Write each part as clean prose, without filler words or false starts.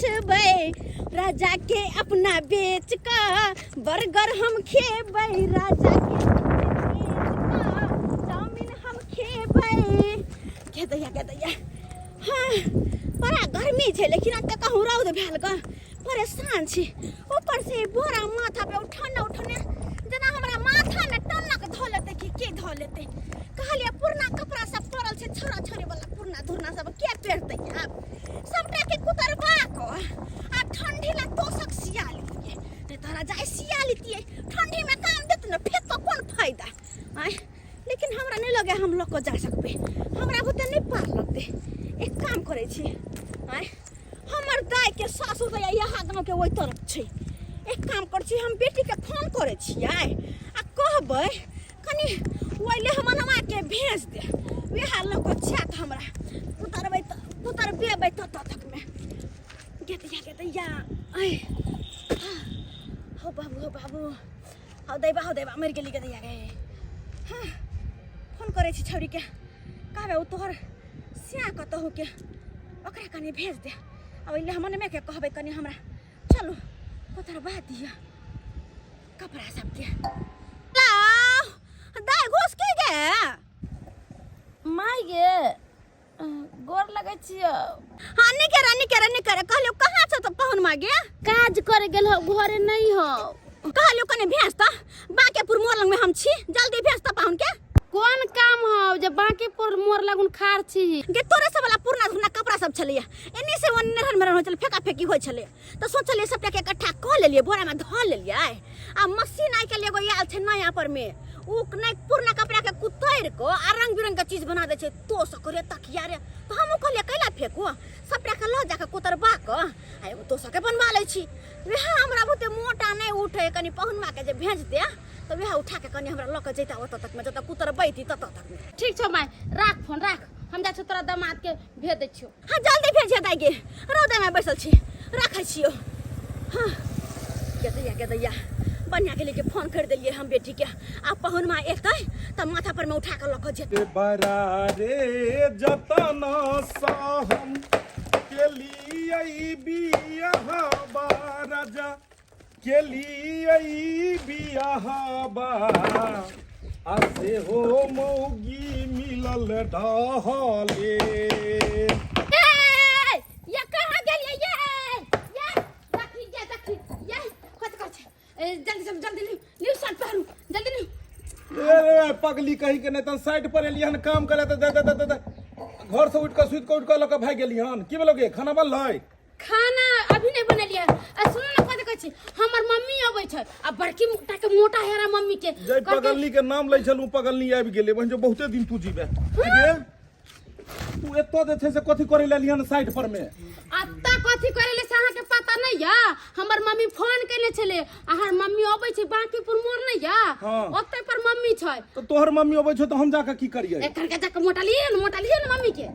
खेबै राजा के अपना बेच का बर्गर हम खेबै राजा के चाउमीन हम खेबै के दैया हाँ बड़ा गर्मी छै लेकिन अब तक कहूँ रौद भेल ग परेशान छी ऊपर से बोरा माथा पे उठाना जना हमरा माथा में टनक धो लेते कि के धो लेते कहलिए पुरना कपड़ा सब पड़ल छै छोरा छोरी वाला पुरना धुरना सब के पेरते अब सबटा के कुतरबा को आ ठंडी ला तोसक सिया लिए ते तोरा जाय सिया लितिए ठंडी में काम देत न फेक को कोन फायदा आय लेकिन हमरा नहीं लगे हम लोग को जा सकबे हमरा बुते नहीं पार लगते एक काम करे छी आय हमर दाय के सासु तो यहाँ गांव के ओइ तरफ छै एक काम कर छी हम बेटी के फोन करे छियै आ कहबै कनी ओइले हमनवा के भेज दे वेह लोग को छात हमरा उतरबे तक में गेतिया आय हो बाबू हो दैबा मर गेली के दैया गे हां फोन करे छी छौरी के कहबे उ तोहर सिया कतहु के ओकरा कनी भेज दे अब इले हमने में के कहबे कनी हमरा चलो कोतर बात दिया कपड़ा सब के लाओ दाय घुस के गे माय गे गोर लगै छियो हां नहीं करे कहलियो कहां छ तो पहुन मागे काज करे गेल हो घरे नहीं हो कहलियो कने भेज त बाकेपुर मोर लंग में हम छी जल्दी भेज त पाहुन के कौन काम हो जे बांकीपुर मोर लगुन खार छी गे तोरे सब वाला पुरना धुना कपड़ा सब छलिए एनी से ओन नरहन में हो चल फेका फेकी होय छले त सोचलिए सबटा के इकट्ठा क लेलिए बोरा में ध लेलिए आ मशीन आई के लिए एगो आल छै नया पर में उ नहीं पुरना कपड़ा के कुतैर को आ रंग बिरंग के चीज बना दे छै तो सकरे तकिया रे तो हम कहलिए कैला फेको सबटा के ल जाके कुतरबा क आ एगो तो सके बनवा लै छी वेह हमरा बहुते मोटा नहीं उठे कनी पहुनमा के जे भेज दे तो वेह उठा के कनी हमरा ल के जैता ओत तक में जत कुतरबैती तत तक में ठीक छ माय राख फोन राख हम जा छ तोरा दामाद के भेज दै छियो हां जल्दी भेज दाई गे रौदा में बैसल छी राखै छियो हां के दैया बनिया के लेके फोन कर दिलिए हम बेटी के आ पहुन मा एतै त माथा पर में उठा के लक जेते बरारे जतन सहम के लिए बियाह बाराजा के लिए बियाह बा आसे हो मौगी मिलल ढहले या कहां गेलिए ये जल्दी न्यू शर्ट पहनू जल्दी न्यू ए पगली कही के नहीं त साइड पर एलियन काम करे त घर से उठ के लक भाग गेलियन की बोलोगे खाना बनलै खाना अभी नहीं बनलिए सुन न कथि कहै छी हमर मम्मी आबै छै आ बड़की मोटा के मोटा हेरा मम्मी के जय पगलनी के नाम लै छलू पगलनी आबि गेलै बहन जो बहुते दिन तू जीबे गे तू एतो जे छै से कथि करे लेलियन साइड पर में अत्ता कथि करे ले साहा के पता नहीं या हमर मम्मी फोन केले छले आहार मम्मी आबै छै बांकीपुर मोर नहीं या ओते पर मम्मी छै तो तोहर मम्मी आबै छै तो हम जाके की करियै एकर के जाके मोटा लिए न मम्मी के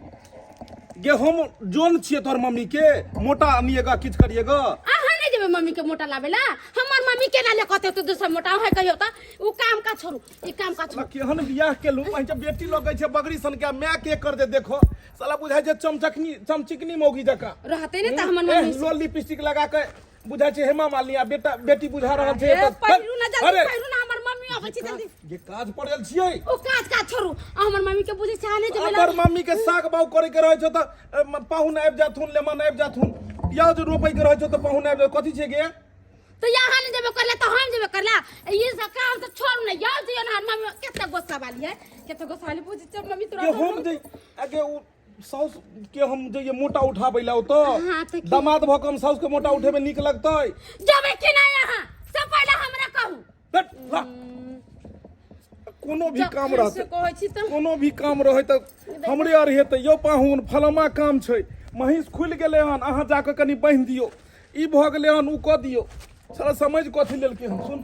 गे हम जोन छियै तोहर मम्मी के मोटा आनिएगा किछ करिएगा आहा नहीं जेबे मम्मी के मोटा लावेला हमर मम्मी के लाले कते तो दूसरा मोटा है कहियो त उ काम का छोड़ू ई काम का छोड़ू केहन बियाह केलू पहिने जब बेटी लगै छै बगरी सन के मैं के कर दे देखो साला बुझाय जे चमचिकनी मौगी जका रहते ने त हमर मम्मी लोल लिपस्टिक लगा के बुझाय छै हेमा मालिनी आ बेटी बुझा रहल छै पहिरू ना जल्दी पहिरू ना हमर मम्मी आबै छै जल्दी ये काज पड़ल छियै ओ काज का छोड़ू हमर मम्मी के बुझे चाहने जेबे हमर मम्मी के साग बाउ करे के रहै छै त पाहुन आबि जाथुन लेमन आबि जाथुन प्याज रोपै के रहै छै त पाहुन आबि कथि छै गे तो यहाँ नहीं जेबे करला तो हम जेबे करला ये सब काम तो छोड़ ना यार जे ना मम्मी केते गुस्सा वाली है केते गुस्सा वाली बुझे छ मम्मी तोरा हम जे आगे उ साउस के हम जे ये मोटा उठाबै ला तो दामाद भकम साउस के मोटा उठेबे नीक लगतै जेबे कि ना यहाँ सब पहले हमरा कहू कोनो भी काम रहत कोनो भी काम रहे त हमरे आर हेतै यो पाहुन फलमा काम छै महिष खुल गेलै हन अहाँ जाके कनी बांध दियौ ई भ गेलै हन उ क दियौ साला समझ कथि लेलकै हम सुन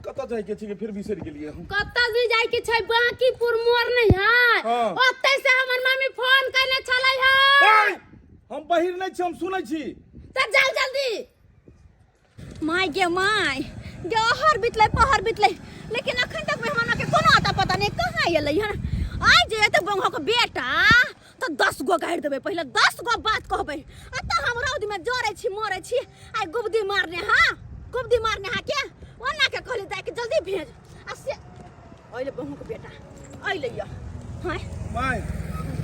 कत जाय के छै फिर बिसर गेलिए हम कत भी जाय के छै बांकीपुर मोर नहीं है ओतै से हमर मम्मी फोन करने छलै है हम बहिर नहीं छी हम सुनै छी त जाओ जल्दी माय गे हर बितले पहर बितले लेकिन अखन तक मेहमान के कोनो आता पता नहीं कहां एलै हन आइ जे त बंगो के बेटा तो 10 गो गाड़ि देबै पहिले 10 गो बात कहबै अत हम रौद में जरै छी मरै छी आइ गुबदी मारने हाँ के ओना के कहली दाइ के जल्दी भेज आ से ओइले बहू के बेटा ओइले या हाय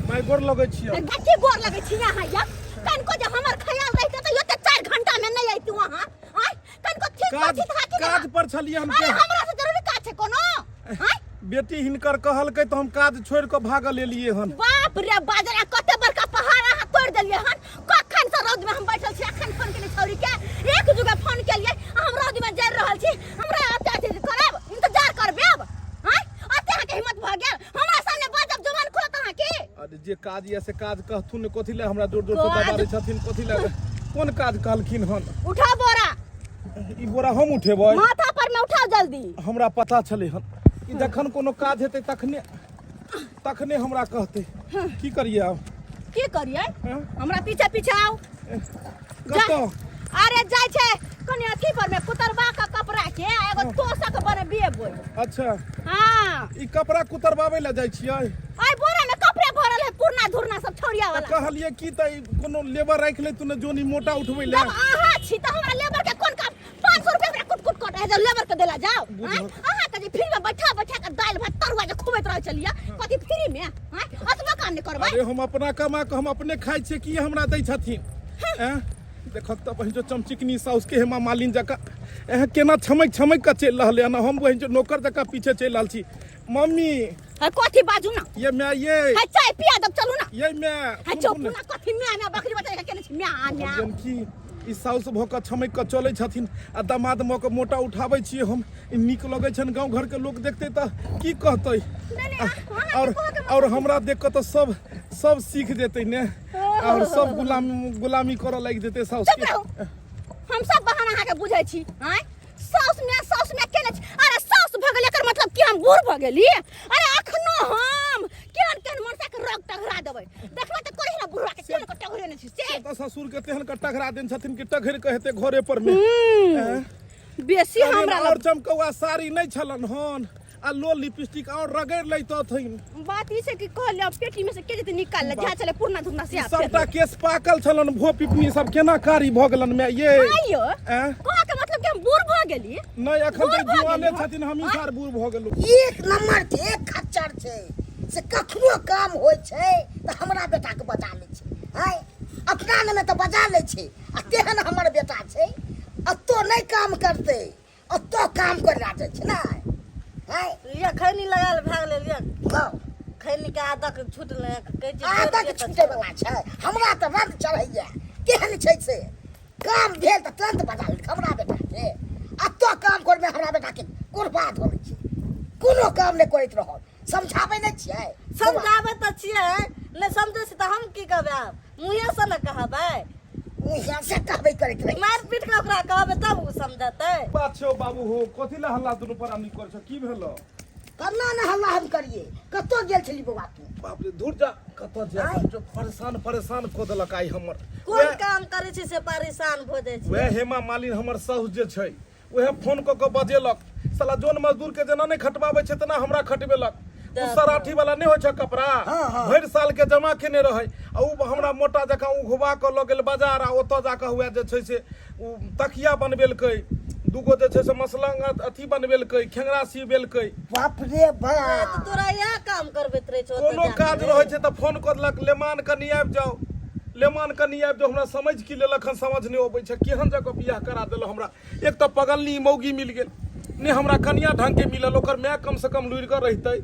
माय गोर लगै छी गट्टी गोर लगै छी यहाँ या कनको जे हमर ख्याल रहिते त यो 4 घंटा में नहीं आइती वहां हाय कनको ठीक बात था कि काज पर छलिए हम के हमरा से जरूरी काज छै कोनो हाय बेटी हिनकर कहलकै तो हम काज छोड़ के भागल एलिए हन बाप रे बाजरा कते बड़का पहाड़ अहाँ तोड़ देलिए हन कखन से रौद में हम बैठल छी अखन फोन केले छौरी के एक जगह फोन केलिए हम रौद में जा रहल छी हमरा अत्ते करब इंतजार करबे अब हां अत्ते के हिम्मत भ गेल हमरा सामने बाजब जवान खोत अहाँ के अरे जे काज ये से काज कहथुन कथि ले हमरा जोर जोर से दबारे छथिन कथि ले कोन काज कहलखिन हन उठा बोरा ई बोरा हम उठेबै माथा पर में उठाओ जल्दी हमरा पता चले हन ई जखन कोनो काज हेतै तखने हमरा कहतै की करिए आब की करिए हमरा पीछे पीछे आओ कतो अरे जाय छै कने अथी पर में कुतरबा का कपड़ा के एगो तोसक बने बेबोय अच्छा हां ई कपड़ा कुतरबाबै ला जाइ छियै आइ बोरा में कपड़े भरल है पुरना धुरना सब छोड़िया वाला कहलिए की त कोनो लेबर राख ले तूने जोनी मोटा उठबै ले जब आहा छी त हमरा लेबर के कोन काम 500 रुपया में कुट कट है जो लेबर के देला जाओ आहा के फ्री में बैठा के दाल भात तरुआ जे खुबैत रह चलिया कथि फ्री में हां अतबा काम नहीं करबै अरे हम अपना कमा के हम अपने खाइ छियै की हमरा दै छथिन हैं देखत त पहिजो चमचिकनी साउस के हेमा मालिन जका एह केना छमक के चल रहले न हम वही जो नौकर जका पीछे चल रहल छी मम्मी है कथि बाजू ना ये मैं ये है चाय पिया दब चलू ना ये मैं है चुप ना कथि मैं बकरी बच्चा के केने छी मैं जनकी ई साउस भोक छमक के चलै छथिन आ दामाद म के मोटा उठाबै छियै हम ई नीक लगै छन गांव घर के लोग देखते त की कहतै और हमरा देख के त सब सीख जेतै ने और सब गुलामी करे लाग जेतै साउस के हम सब बहाना अहाँ के बुझै छी हैं साउस में केने छी अरे साउस भ गेल एकर मतलब कि हम बूढ़ भ गेली अरे अखनो हम केहन मनसा के रोग टघरा देबै देखबा त कोई ना बुढ़वा के केहन के टघरे ने छी से त ससुर के तेहन के टघरा देन छथिन कि टघर के हेतै घरे पर में बेसी हमरा और चमकौआ साड़ी नहीं छलन हन आ लो लिपस्टिक और रगड़ लैत थइन बात ई छै कि कहले पेटी में से के जते निकाल ले जा चले पुरना धुना से सबटा केस पाकल छलन भो पिपनी सब केना कारी भ गेलन में ये आइयो कहा के मतलब कि हम बूढ़ भ गेली नहीं अखन त जुआने छथिन हमी सार बूढ़ भ गेलु एक नंबर के खच्चर छै से कखनो काम होय छै त हमरा बेटा के बजा ले छै हाय अपना ने त बजा ले छै आ तेहन हमर बेटा छै अतो नहीं काम करते अतो काम कर राजे छै ना हाय ये खैनी लगाल भाग ले लिया लाओ खैनी के आदत छूटले कहै छै आदत के छूटे वाला छै हमरा त रंग चढ़ैया केहन छै से काम भेल त तुरंत बजा ले हमरा बेटा के अतो काम करबे हमरा बेटा के कुर्बाद होय छै कोनो काम नहीं करैत रहल समझाबै नहीं छियै समझाबै त छियै नै समझै छै त हम की कहबै आब मुंहे से न कहबै मुंहे से कहबै करैत रही मार पीट के ओकरा कहबै तब उ समझतै बात छौ बाबू हो कथि ला हल्ला दुनु पर आमी कर छ की भेलो करना न हल्ला हम करिए कतो गेल छली बौआ तू बाप रे दूर जा कत जा जो परेशान को देलक आई हमर कोन काम करै छै से परेशान भ जाय छै वे हेमा मालिन हमर साहु जे छै ओहे फोन क के बजेलक साला जोन मजदूर के जना नहीं खटबाबै छै तना हमरा खटबेलक उ सराठी वाला नहीं होय छै कपड़ा भर साल के जमा केने रहै आ उ हमरा मोटा जका उ घुबा के ल गेल बाजार आ ओत जाके हुआ जे छै से उ तकिया बनबेलकै दूगो जे छै से मसलंग अथी बनबेलकै खेंगरा सीबेलकै बाप रे बाप त तोरा यह काम करबैत रहै छौ कोनो काज रहै छै त फोन करलक लेमान कनी आबि जाओ लेमान कनी आबि जाओ हमरा समझ की लेलक हन समझ नहीं अबै छै केहन जगह बियाह करा देलो हमरा एक त पगलनी मौगी मिल गेल ने हमरा कनिया ढंग के मिलल ओकर मैं कम से कम लुरि कर रहितै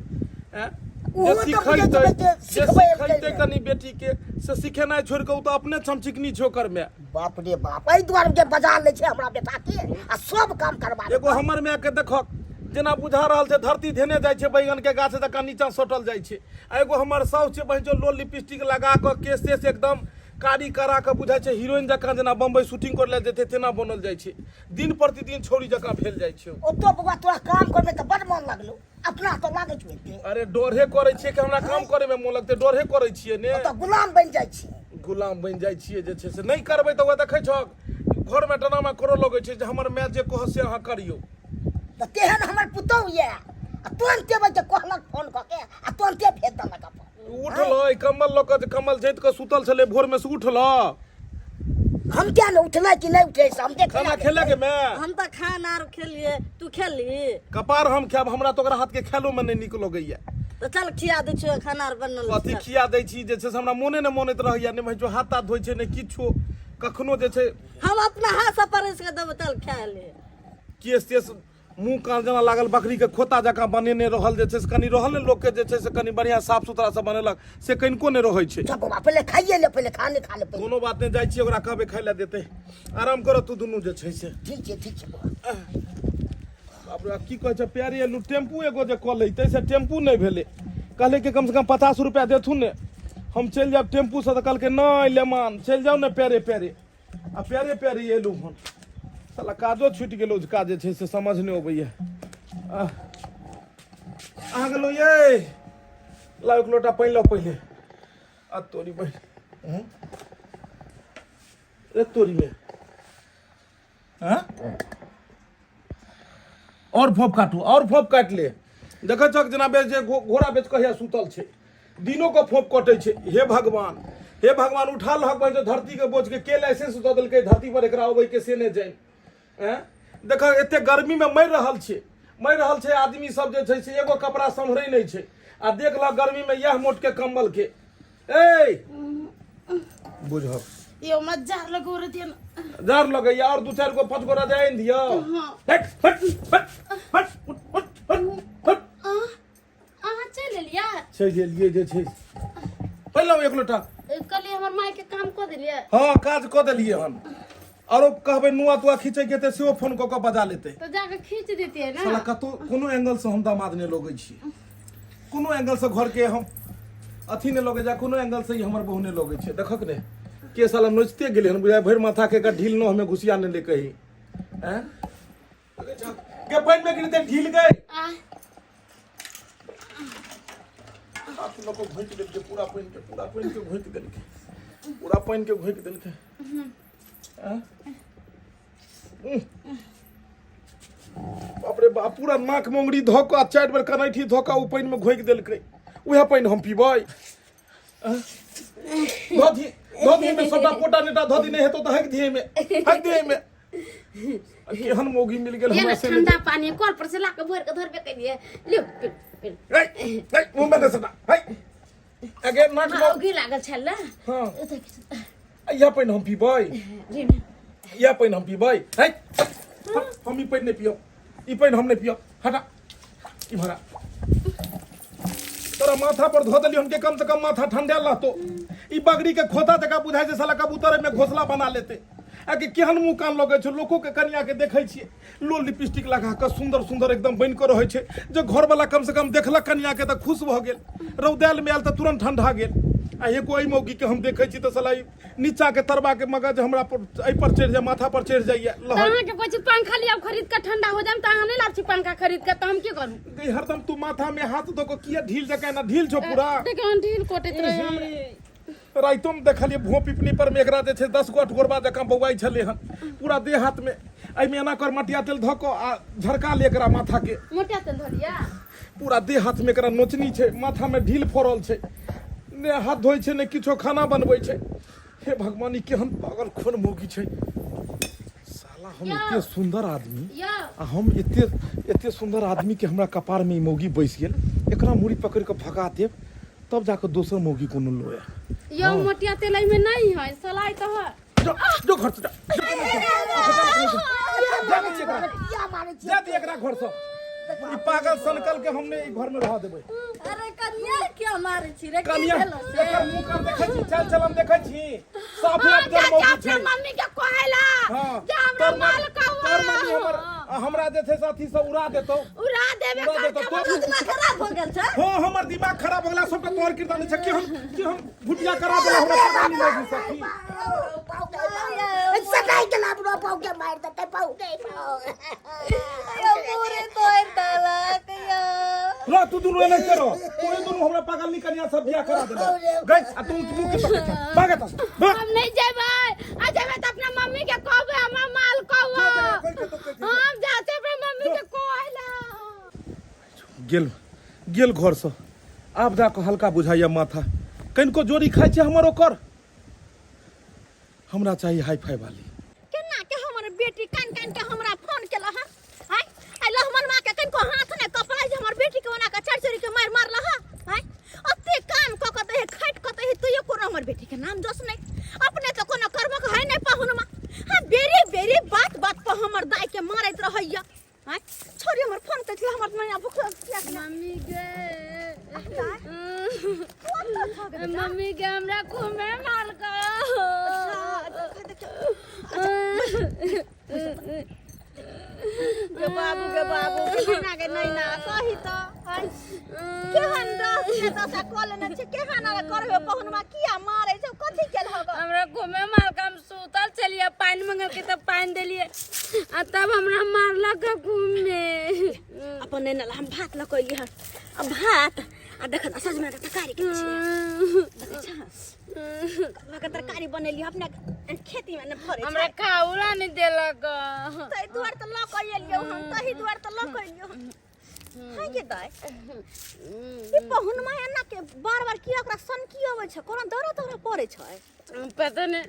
सिखैते कनी बेटी के से सिखेनाइ छोड़ के उ त अपने चमचिकनी छोकर में बाप रे बाप एहि दुआरे के बजा ले छै हमरा बेटा के आ सब काम करबा एगो हमर मैं के देखक जेना बुझा रहल छै धरती धेने जाइ छै बैगन के गाछ जका नीचा सटल जाइ छै आ एगो हमर साउस छै बहिन जो लो लिपस्टिक लगा के केस तेस एकदम कारी करा के बुझाइ छै हीरोइन जका जेना बम्बई शूटिंग कर ले जेते तेना बनल जाइ छै दिन प्रतिदिन छोरी जका भेल जाइ छै ओतो बौआ तोरा काम करबे त बड मन लागलो अपना तो लागे छै अरे डोरहे करे छियै कि हमरा काम करे में मोन लगते डोरहे करे छियै ने त गुलाम बन जाइ छी गुलाम बन जाइ छियै जे छै से नहीं करबै त ओ देखै छ घर में डनामा करो लगै छै जे हमर मैं जे कह से अहाँ करियौ त तेहन हमर पुतौ ये आ तुरंते बजे कहलक फोन क के आ तुरंते भेज देलक अपन उठल कम्बल लऽ कऽ कम्बल जैत के सुतल छले भोर में से उठल हम क्या न उठना कि नहीं उठे से हम देख खाना खेले के मैं हम तो खाना आर खेलिए तू खेली कपार हम खाब हमरा तो हाथ के खेलो में नहीं निक लगैया तो चल खिया दे छियो खाना आर बनल कथी खिया दै छी जे छै से हमरा मोने ने मोनैत रहैया ने जो हाथ हाथ धोइ छै ने किछो कखनो जे छै हम अपना हाथ से परस के देब चल खा ले केस तेस मुंह कान जेना लागल बकरी के खोता जकाँ बनेने रहल जे छै से कनि रहल ने लोग के जे छै से कनि बढ़िया साफ सुथरा से बनेलक से कनिको ने रहै छै सब बाबा पहले खाइए ले पहले खाने खा ले पहले कोनो बात नहीं जाइ छी ओकरा कहबे खाइ ले देते आराम करो तू दुनू जे छै से ठीक है बाबा बाप रे की कहै छै प्यारी एलू टेम्पू एगो जे कऽ लैते से टेम्पू नहीं भेले कहले कि कम से कम 50 रुपया देथुन ने हम चल जाब टेम्पू से तो कहलके नहीं लेमान चल जाओ ने प्यारे प्यारे आ प्यारे प्यारे एलू हन साला काजो छूट गेलो काज जे छै से समझ नहीं अबैया आ गेलो ये ला एक लोटा पानी लो पहले आ तोरी बहन रे तोरी में हाँ और फोप काटू और फोप काट ले देख छक जना बेच जे घोड़ा बेच कहिया सुतल छे दिनों को फोप कटे छे हे भगवान उठा लहक भाई जो धरती के बोझ के लाइसेंस दऽ देलकै धरती पर एकरा अबै के से ने जाय हैं देख एते गर्मी में मर रहल छे आदमी सब जे छै से एगो कपड़ा संभरै नहीं छे आ देख ल गर्मी में यह मोट के कंबल के ए बुझ यो मजार लगो रे दिया जार लगैया और 2-4 गो 5 गो रजाई न दियो हट हट हट हट हट अहाँ चल लिया छै गेलिए जे छै पहले एक लोटा कल हमर माय के काम क देलिए हां काज क देलिए हन और कहबे नुआ तुआ खींचे के ते सेओ फोन क बजा लेते तो जाके खींच देती है ना साला कतो कोनो एंगल से हम दामाद ने लगै छी कोनो एंगल से घर के हम अथी ने लगे जा कोनो एंगल से ही हमर बहू ने लगे छै देखक ने के साला नोचते गेले हन बुझाय भर माथा के का ढील न हमें घुसिया ने ले कही हैं के पानी में गिरते ढील गए आप लोग को घोंट देल के पूरा पानी के घोंट देल के पूरा पानी के घोंट देल के हैं बाप रे बाप पूरा नाक मोंगरी धोक आ 4 बेर कनैठी धोका उ पानी में घोंक देल के उहे पानी हम पीबै धोधी में सबटा पोटा नेटा धोधी नहीं हेतो तो हक दिए में केहन मोगी मिल गेल हमरा से ठंडा पानी कोर पर से लाके भर के धरबे के लिए लियो ए मुंह में सटा हाय अगे नाक मोगी लागल छल ना हां या पानी हम पीबै या पानी हम पीबै है हम ई पानी नहीं पियो ई पानी हम नहीं पियो हटा ई भरा तोरा माथा पर धो देली हमके कम से कम माथा ठंडा रहतो ई बगड़ी के खोता जका बुझाय छै साला कबूतर में घोसला बना लेते आ कि केहन मुंह कान लगे छै लोको के कन्या के देखै छियै लो लिपस्टिक लगा के सुंदर सुंदर एकदम बन के रहै छै जो घर वाला कम से कम देखलक कन्या के त खुश भ गेल रौदाल में आयल त तुरंत ठंडा गेल आ एगो आई मौगी के हम देखै छी त साला नीचा के तरबा के मगज हमरा पर आई पर चढ़ जाय माथा पर चढ़ जाइए अहाँ के कहै छी पंखा लिया खरीद के ठंडा हो जाम त अहाँ नहीं लाछि पंखा खरीद के त हम की करू गई हरदम तू माथा में हाथ धो के किया ढील जका ना ढील छो पूरा देखियो ढील कोटैत रहे हमरे राइतो में देखलिए भो पिपनी पर में एकरा जे छै 10 गोट गोरबा जका बौआई छले हन पूरा देह हाथ में आई में एना कर मटिया तेल धो के आ झरका ले एकरा माथा के मोटिया तेल धरिया पूरा देह हाथ में एकरा नोचनी छै माथा में ढील फोड़ल छै ने हाथ धोइ छै ने किछो खाना बनबै छै हे भगवान ई केहन पागल खोन मोगी छै साला हम इतने सुंदर आदमी आ हम इतने सुंदर आदमी के हमरा कपार में ई मोगी बैस गेल एकरा मुड़ी पकड़ के भगा देब तब जाकर दोसर मोगी कोनो लोए यो मोटिया तेल में नहीं है सलाई तो है जो घर से जा एकरा घर से ई पागल सनकल के हमने ई घर में रह देबै अरे कन्या क्या मारे छी रे कन्या एकर मुंह कर देखै छी चाल चलन देखै छी साफे अपना मौगी छै मम्मी के कहला जे हमरा माल कहवा तोर मम्मी हमरा जे छै साथी से उड़ा देतो तो दिमाग खराब हो गेल छै हो हमर दिमाग खराब हो गेला सबटा तोहर कीर्तन छै कि हम भुटिया करा देला हमरा पता नहीं लगी सखी सटाई के लापड़ो पाऊ के मार देते पाऊ के पाऊ यो पूरे तोड़ तलाक या लो तू दुनु एने करो तू दुनु हमरा पागल नहीं कन्या सब बियाह करा देला गई आ तू मुंह के पकड़ भागत हम नहीं जेबै आ जेबै त अपना मम्मी के कहबै हमरा माल कहवा हम जाते अपना मम्मी के कहला गेल घर से आब जाके हल्का बुझाइए माथा कनिको जोड़ी खाइ छै हमर ओकर हमरा चाहिए हाई फाई वाली केना के हमर बेटी कान कान के हमरा फोन केला ह हाय आई लहमन मां के कनको हाथ ने कपड़ा जे हमर बेटी के बना के चरचरी के मार मारला ह हाय अते काम क के दे खट क दे तू ये कोनो हमर बेटी के नाम जस नहीं अपने तो कोनो कर्म के है नहीं पाहुन मा हां बेरी बेरी बात बात पर हमर दाई के मारत रहैया हाय छोरी हमर फोन के हमर मैया भूख मम्मी गे मम्मी के हमरा खूब मार का के बाबू केना के नहीं ना कही तो केहन दस कॉल न छै केहन ना करबे पहुनमा किया मारे छै कथि केल होगा हमरा घुमे मार काम सुतल चलिए पानी मंगल के तब पानी देलिए आ तब हमरा मारलक घूमे अपन ने हम भात ल कइली ह अब भात आ देख सज में तरकारी के छै मगर तरकारी बनेली अपने खेती में न फरे हमरा खाउला नहीं देलक तै दुआर त ल कइलियो हम तही दुआर त ल कइलियो हां के दाई ई पहुनमा एना के बार बार की ओकरा सन की होवे छै कोनो दरो तोरा पड़े छै पता नहीं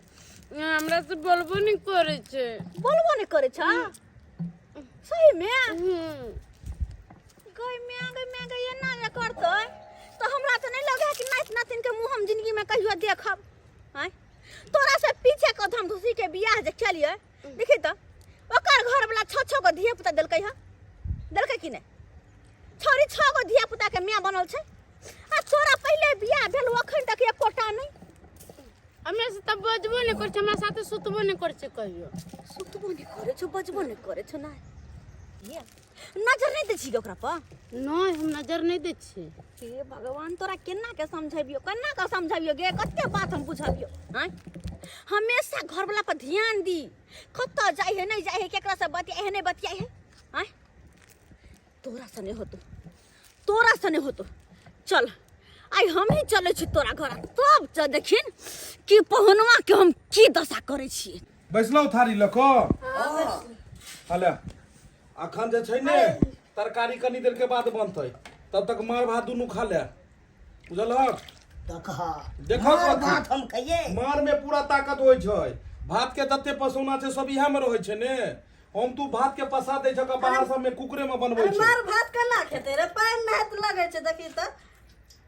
हमरा से बोलबो नहीं करे छै बोलबो नहीं करे छ सही में गई ये ना ने करतै तो हमरा तो नहीं लगे कि नात नातिन के मुंह हम जिंदगी में कहियो देखब हैं तोरा से पीछे कदम घुसी के बियाह जे चलिए देखी तो ओकर घर वाला 6 गो धिया पुता देलकै कि नहीं छोरी 6 गो धिया पुता के मां बनल छै आ तोरा पहले बियाह भेल अखन तक एकोटा नहीं हमरा से तब बजबो नहीं करे छै हमरा साथे सुतबो नहीं करे छै कहियो सुतबो नहीं करे छो बजबो नहीं करे छो ना ये नजर नहीं दै छी ओकरा पर नहीं हम नजर नहीं दै छी हे भगवान तोरा केना के समझाबियो गे कते बात हम बुझाबियो हैं हमेशा घर वाला पर ध्यान दी कत्ता जाय है नहीं जाय है केकरा से बतियाय है नहीं बतियाय है हैं तोरा से नहीं होतो चल आई हम ही चले छी तोरा घर तब च देखिन कि पहुनवा के हम की दशा करे छी बैसलौ थारी ल क हले अखन जे छै ने तरकारी कनी देर के बाद बनतै तब तक मार भात दुनू खा ले बुझलहक देखो बात हम कहिए मार में पूरा ताकत होय छै भात के जते पसौना छै सब इहा में रहै छै ने हम तू भात के पसा दै छ बाहर सब में कुकरे में बनबै छै मार भात केना खेते रे पानी नात लगे छै देखी त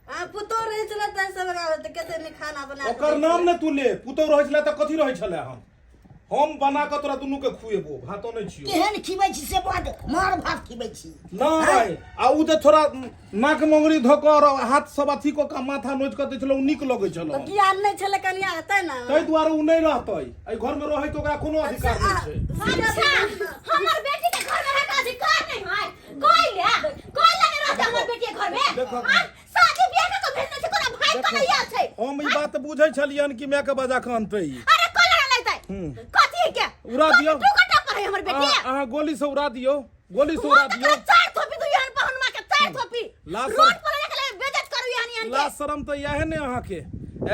आ पुतो रहे छले त सब गावत कते ने खाना बना ओकर नाम ने तू ले पुतो रहै छले त कथि रहै छले हम बना के तोरा दुनू के खुएबो भातो नहीं छियो केहन खिबै छी से बात मार भात खिबै छी नहीं आ उ जे थोड़ा नाक मंगरी धोकर हाथ सब अथी को का माथा नोच के दै छलो नीक लगै छलो तो ज्ञान नहीं छले कनिया हेतै ना तै द्वारे उ नहीं रहतै ए घर में रहै त ओकरा कोनो अधिकार नहीं छै अच्छा हमर बेटी के घर में रहके अधिकार नहीं है कोई लगे रहते हमर बेटी के घर में शादी बियाह के तो भेजने छै कोनो भाई कन्हैया छै हम ई बात बुझै छलियन कि मैं के बजा के अनतै अरे कोलरा लेतै कथि के उड़ा दियो तू कटा पर है हमर बेटी अहाँ गोली से उड़ा दियो चार थोपी तू यान पहुनमा के चार थोपी लाश रोड पर लेके बेइज्जत करू यानी ला शर्म तो यह ने अहाँ के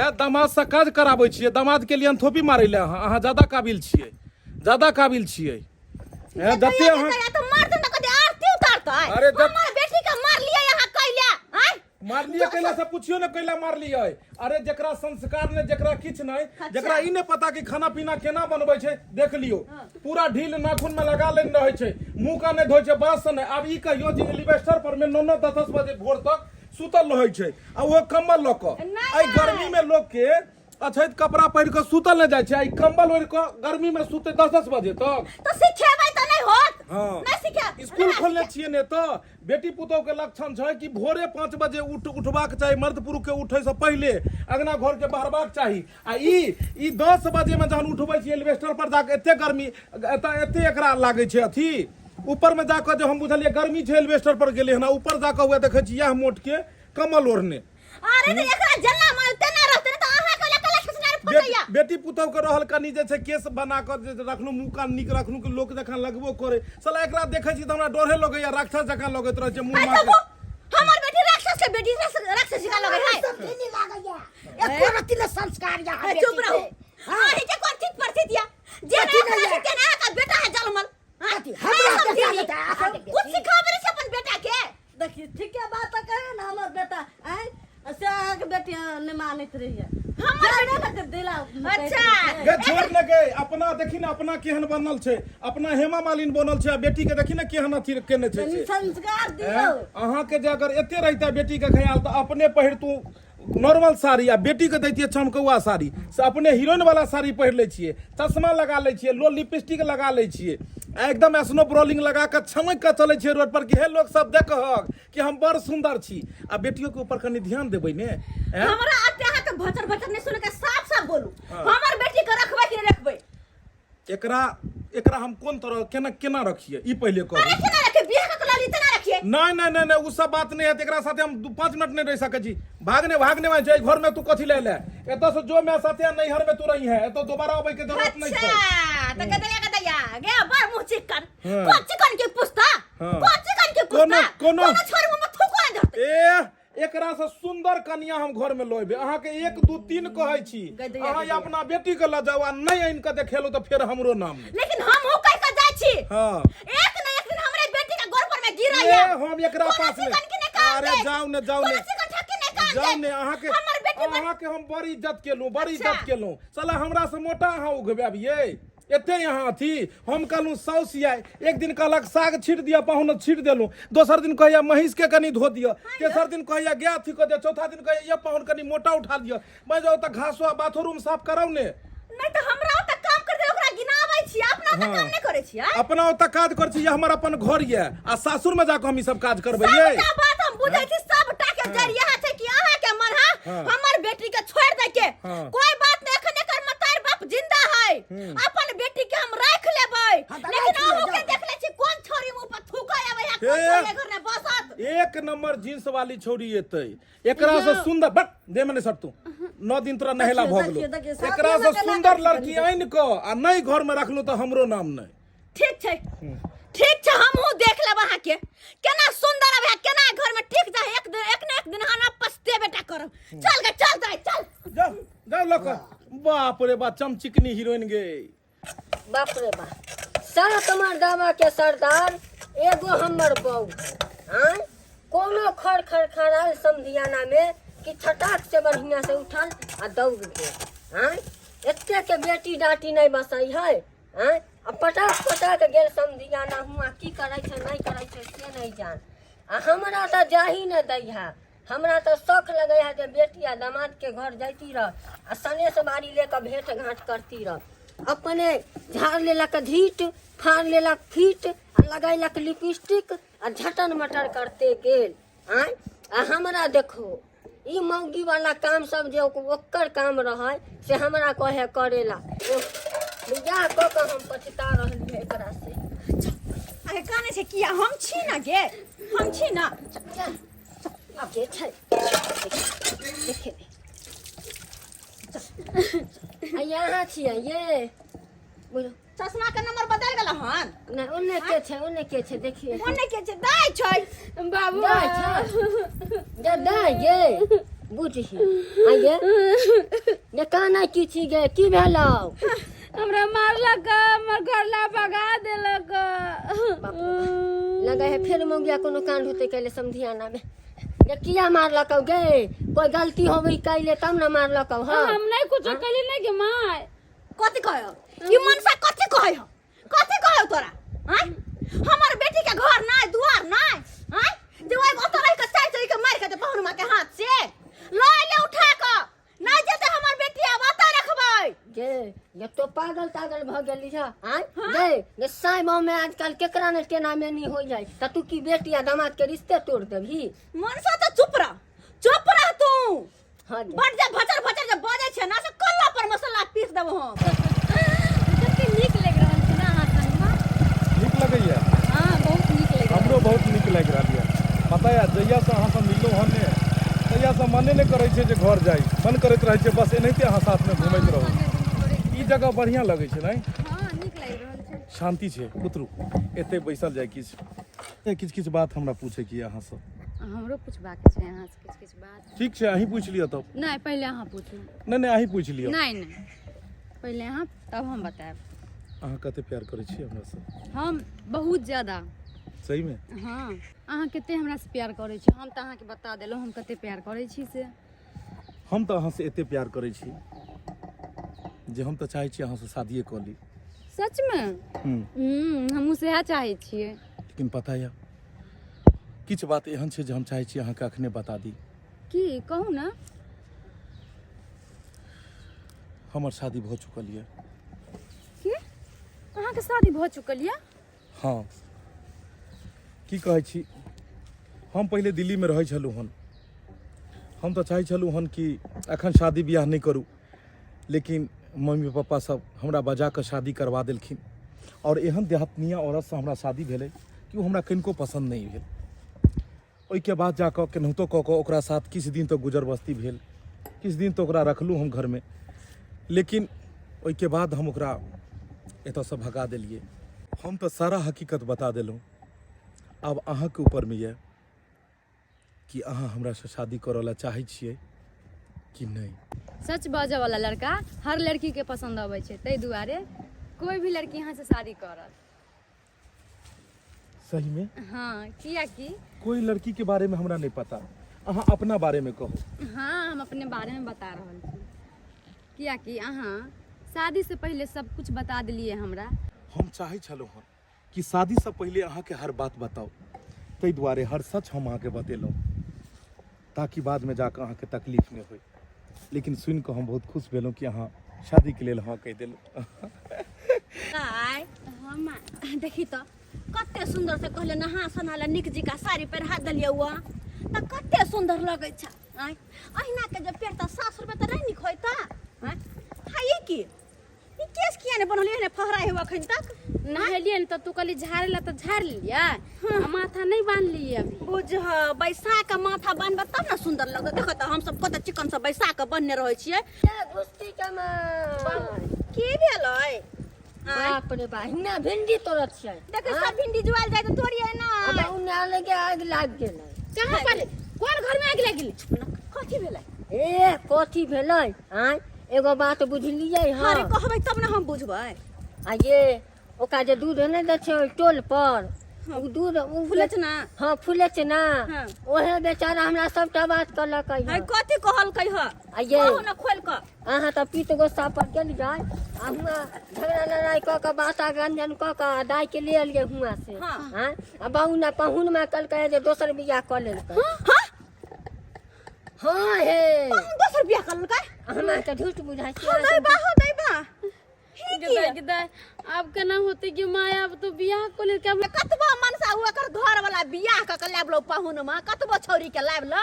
ए दामाद से काज कराबै छियै दामाद के लिए थोपी मारै ले अहाँ ज्यादा काबिल छियै ए जते अहाँ तो मार दे न कदे आरती उतारतै अरे हमर बेटी के मार लिया यहां कैला हैं मार लिया कैला से पूछियो न कैला मार लिया अरे जकरा संस्कार ने जकरा किछ नहीं जकरा ई ने पता कि खाना पीना केना बनबै छै देख लियो पूरा ढील नाखून में लगा लेन रहै छै मुंह का नहीं धोइ छै बस ने अब ई कहियो जे एलिवेस्टर पर में 9-10 बजे भोर तक सुतल रहै छै आ वो कम्बल ल क आई गर्मी में लोग के अछैत कपड़ा पहिर के सुतल न जाय छै आई कंबल ओढ़ के गर्मी में सुते 10 बजे तक तो सिखेबै त नहीं होत हां नहीं सिखे स्कूल खोलने छिए ने तो बेटी पुतोह के लक्षण छै कि भोरे 5 बजे उठबाक चाही मर्द पुरुष के उठै से पहले अगना घर के बहरबाक चाही आ ई 10 बजे में जहन उठबै छी एलिवेस्टर पर जाके एते गर्मी एते एकरा लागे छै अथी ऊपर में जाके जो हम बुझलिए गर्मी छै एलिवेस्टर पर गेले हना ऊपर जाके हुए देखै छी यह मोट के कमल ओढ़ने अरे तो एकरा जल्ला मारते ना रहते तो अहाँ के लकला खसनार फटैया बेटी पुतोह के रहल कनी जे छै केस बना के रखनु मुंह कान नीक रखनु के लोक जखन लगबो करे साला एकरा देखै छी त हमरा डरे लगैया राक्षस जकां लगैत रहै छै मुंह मार हमर बेटी राक्षस के बेटी राक्षस जकां लगै है सब नहीं लागैया एको रति ले संस्कार या चुप रहो अरे के कोन चीज पर दिया जे ना के ना का बेटा है जलमल हमरा कुछ सिखाबे रे अपन बेटा के देखी ठीक है बात कहे ना हमर बेटा हैं अच्छा गे छोड़ न गे अपना देखी ना अपना केहन बनल छै अपना हेमा मालिनी बनल छै आ बेटी के देखी ना केहन अथी केने छै से। संस्कार दियो हैं? अहाँ के जे अगर एते रहता बेटी के ख्याल तो अपने पहिर तू नॉर्मल साड़ी आ बेटी के दैतिए चमकौआ साड़ी से अपने हीरोइन वाला साड़ी पहिर ले छिए चश्मा लगा ले छिए लो लिपस्टिक लगा ले छिए एकदम स्नो ब्रोलिंग लगा के छमक के चले छिए रोड पर कि हे लोग सब देखहक कि हम बड़ सुंदर छी आ बेटियों के ऊपर कनी ध्यान देबै ने हैं? हमरा आते अहाँ के भचर भचर नहीं सुन के साफ साफ बोलू हमर बेटी के रखबै कि नहीं रखबै एकरा एकरा हम कोन तरह केना केना रखिए ई पहले कहू अरे केना रखे बियाह के लाली तना रखिए नहीं नहीं नहीं नहीं उ सब बात नहीं है एकरा साथे हम 5 मिनट नहीं रह सके छी भागने में जाए घर में तू कथी ले ले एतो से जो मैं साथे नैहर में तू रही है एतो दोबारा आबै के जरूरत नहीं छै अच्छा त कदया गे बड़ मुंह चिकन कोन चिकन के पुस्ता कोन चिकन के पुस्ता कोनो छोर मुंह में थूको आ जाते ए एकरा से सुंदर कन्या हम घर में लोइबे अहाँ के 1 2 3 कहै छी अहाँ अपना बेटी के ल जाऊ आ नहीं आइन के देखेलू तो फिर हमरो नाम लेकिन हम हो कह के जाय छी हां एक न एक दिन हमरे बेटी के घर पर में गिरैया हम एकरा पास में अरे जाऊ ने जाऊ ने अहाँ के हम बड़ी इज्जत केलू साला हमरा से मोटा अहाँ उगबाबिए एते यहाँ थी हम कहलू साउस आए एक दिन कहलक साग छीट दिया पाहुन छीट देलू दोसर दिन कहैया महीष के कनी धो दिया तेसर दिन कहैया गाय अथी को दे चौथा दिन कहैया ये पाहुन कनी मोटा उठा दिया मैं जाऊ त घासवा बाथरूम साफ कराऊ ने नहीं तो हमरा त काम कर दे ओकरा गिनाबै छी अपना त काम नहीं करे छी अपना ओत काज कर छी हमर अपन घर ये आ सासुर में जाके हम ई सब काज करबै ये सब बात हम बुझै छी सब टाके जरिया छै कि अहाँ के मन हमर बेटी के छोड़ दे के कोई बात नहीं एखन एकर मतार बाप जिंदा है अपन बेटी के हम राख लेबै लेकिन अहू के देख ले छी कोन छोरी मुंह पर थूका आबै है कोन घर में बसत एक नंबर जींस वाली छोरी एतै एकरा से सुंदर बट दे मने सर तू 9 दिन तोरा नहेला भ गेलो एकरा से सुंदर लड़की आइन को आ नहीं घर में रखलू तो हमरो नाम नहीं ठीक छै हमहू देख लेब अहाँ के केना सुंदर आबै केना घर में ठीक जा एक न एक दिन हाना पछते बेटा करब चल जाओ लोक बाप रे बा चमचिकनी हीरोइन गे बाप रे बाप सारा तुम्हार दामा के सरदार एगो हमर बहू हाँ कोनो खड़ खड़ खड़ाल समधियाना में कि छटाक से बढ़िया से उठल आ दौड़ के हाँ एते के बेटी डाटी नहीं बसई है हाँ आ पटाक गेल समधियाना हुआ की करे छै नहीं करे छै से नहीं जान आ हमरा तो जाही न दैहा हमरा तो शौक लगे है जे बेटी आ दामाद के घर जाती रह आ सने से बारी लेकर भेंट घाट करती रह अपने झाड़ लेलक धीट फाड़ लेलक फीट आ लगैलक लिपस्टिक आ झटन मटर करते गेल आ हमरा देखो ई मौगी वाला काम सब जे ओकर काम रहे से हमरा कहे करेला बियाह क के हम पछता रहली एकरा से अरे काने छै किया हम छी ना गे हम छी ना के छै देखे आ यहाँ छियै ये बोलो चश्मा के नंबर बदल गेल हन नहीं ओने के छै देखिए ओने के छै दाई छै बाबू दाई छै दाई गे बुझी आ ये काना की छी गे की भेलौ हमरा मारलक हमर घर ला भगा देलक लगा है फिर मौगिया कोनो कांड होते कैले समधियाना में ये किया मारलक गे कोई गलती होबे कैले तब ना मारलक हां हम नहीं कुछ कली नहीं के माय कथि कहयो ई मनसा कथि कहयो तोरा हैं हमर बेटी के घर नहीं दुआर नहीं हैं जे ओइ ओत रह के चाय के मार के दे पहुन मा के हाथ से लय ले उठा के नहीं जेते हमर बेटी अब ओत रखबै गे ये तो पागल भ गेली छ हैं गे ये साइबो में आजकल केकरा ने केना में नहीं हो जाय त तू की बेटी आ दामाद के रिश्ते तोड़ देबही मनसा तो चुप रह तू हां बड़ जा भचर जे बजे छै ना से कल्ला पर मसाला पीस देबो हम कते नीक लग रहल छै ना हाथ में नीक लगैया हां बहुत नीक लग हमरो बहुत नीक लागि रहल है पता है जहिया से अहाँ से मिलो हने तहिया से मने नहीं करे छै जे घर जाई मन करैत रहे छै बस एनाहिते अहाँ साथ में घुमैत रहू ई जगह बढ़िया लगे छै नहीं हां नीक लग रहल छै शांति छै पुत्रु एते बैसल जाय किछ बात हमरा पूछे की अहाँ से हमरो पूछबाक छै अहाँ से किछ बात ठीक छै अहीं पूछ लियो तब नहीं पहले अहाँ पूछू नहीं अहीं पूछ लियो नहीं पहले अहाँ तब हम बताएब अहाँ कते प्यार करै छी हमरा से हम बहुत ज्यादा सही में हाँ अहाँ कते हमरा से प्यार करै छी हम तऽ अहाँ के बता देलहुँ हम कते प्यार करै छी से हम तो अहाँ से एते प्यार करै छी जे हम तो चाहे छी अहाँ से शादीए कऽ ली। सच में हमहूँ सएह चाहै छियै। लेकिन पता यऽ किछु बात एहन छै जे हम चाहे छी अहाँके अखने बता दी। की कहू ना। हमर शादी भऽ चुकल यऽ। की अहाँके शादी भऽ चुकल यऽ? हाँ की कहै छी, हम पहिले दिल्लीमे रहै छलहुँ हन। हम तऽ चाहै छलहुँ हन कि एखन शादी बियाह नहि करू, लेकिन मम्मी पप्पा सब हमरा बजा कऽ शादी करवा देलखिन। और एहन देहातनिया औरतसँ हमरा शादी भेलै कि ओ हमरा कनिको पसन्द नहि भेल। ओहिके बाद जाकऽ केनाहितो कऽ कऽ ओकरा साथ किछु दिन तऽ गुजर बस्ती भेल, किछु दिन तऽ ओकरा रखलहुँ हम घरमे। लेकिन ओहिके बाद हम ओकरा एतऽसँ भगा देलिए। हम तऽ सारा हकीकत बता देलहुँ। अब अहाँके ऊपरमे यऽ कि अहाँ हमरासँ शादी करऽ ला चाहै छियै कि नहीं। सच बाजऽ वाला लड़का हर लड़की के पसंद अबै छै, ताहि दुआरे कोई भी लड़की यहाँ से शादी करत। सही में? हाँ, किया कि कोई लड़की के बारे में हमरा नहीं पता, अहाँ अपना बारे में कहो। हाँ, हम अपने बारे में बता रहल छी। किया कि अहाँ शादी से पहले सब कुछ बता दिलिए हमरा। हम चाहे छलहुँ हन कि शादी से पहले अहाँके हर बात बताओ, ताहि दुआरे हर सच हम अहाँके बतेलहुँ ताकि बाद में जाकर अहाँके तकलीफ नहीं होई। लेकिन सुन कऽ हम बहुत खुश भेलहुँ कि अहाँ शादी के लेल हाँ कहि देलहुँ। देखी तो कते सुंदर से कहले नहा सोना ला निक जी का साड़ी पहिरा देलिए हुआ त कते सुंदर लगे छ। अहिना के जे पेड़ त 700 रुपया त नहीं निक होइता। हाय की ई केस किया ने बनलिए ने फहराए हुआ अखन तक नहेलिए न तो तू कहली झाड़े ला तो झाड़ लिया, माथा नहीं बांध लिए अभी। बुझ बैसा के माथा बांधब तब ना सुंदर लगत। देखो त हम सब कते चिकन से बैसा के बनने रहै छियै। घुसती कमाल की भेलै? बाप रे बा, हिना भिंडी तोड़त छै। देखे सब भिंडी जुआल जाय त तोड़िए ना। अब उन्ने आले के आग लाग गेलै। कहाँ पर कोन घर में आग लग गेलै? कथी भेलै? ए कथी भेलै? आय एगो बात बुझलियै? हाँ अरे कहबै तब ना हम बुझबै। आ ये ओका जे दूध नहीं दै छै टोल पर, उ दूध उ फुलै छै ना। हाँ फुले छै ना। हाँ। ओहे बेचारा हमरा सबटा बात कहलकै। हाय कथी कहलकै ह? आ ये कहू ना खोल क। अहाँ तो पीत गोस्सा पर गेल जाय आ हुआ झगड़ा लड़ाई क के बाता गंजन क के दाई के ले लिए हुआ से। हाँ। हां आ बाऊ ना पाहुन में कहलकै जे दोसर बियाह क लेलकै। हां हाँ हे दोसर बियाह करलकै। हमरा तो झूठ बुझाइ छै। हो दै बा गदाय अब केना होते कि माया अब तो बियाह को ले के कतबो मनसा हुआ कर घर वाला बियाह क के लाबलो पाहुनमा, कतबो छौरी के लाबलो,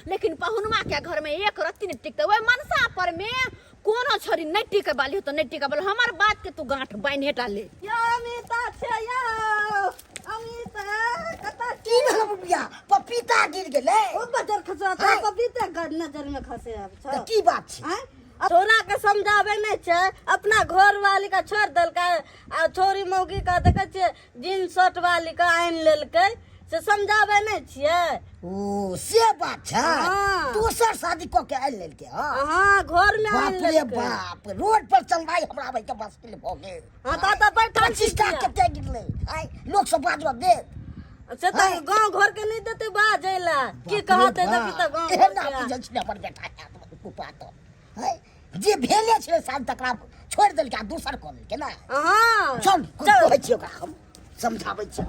लेकिन पाहुनमा के घर में एक रत्ती नहीं टिकते। ओए मनसा पर में कोनो छौरी नहीं टिके वाली हो तो नहीं टिके वाली। हमर बात के तू गांठ बाइन हेटा ले। यो अमिता छै यो अमिता कता की भेल बुढ़िया? पपीता गिर गेलै। ओ बजर खसा त पपीता कर नजर में खसे अब छ। तऽ की बात छै? छोरा के समझावे नहीं छै, अपना घर वाली का छोड़ देलकै आ छोरी मौगी का देखे छै जींस शर्ट वाली का आइन लेलकै से समझावे नहीं छियै। ओ से बात छै। हाँ। दोसर शादी क के आइल लेलकै। हां हाँ घर में आइन बाप रे लेलकै। बाप, रोड पर चलनाइ हमरा भाई के मुश्किल भ गेल। हाँ ता बैठल 25 टा कते गिरलै? आइ लोग सब बाजब दे। से तो गांव घर के नहीं देते बाजेला की कहते देखी त गांव एहन घर ना के। बुझै छी हमर बेटा के कुपा तो है जे भेले छै साल तकरा छोड़ देलकै आ दोसर क लेलकै ना। हाँ चल कहै छी ओकरा हम समझाबै छी।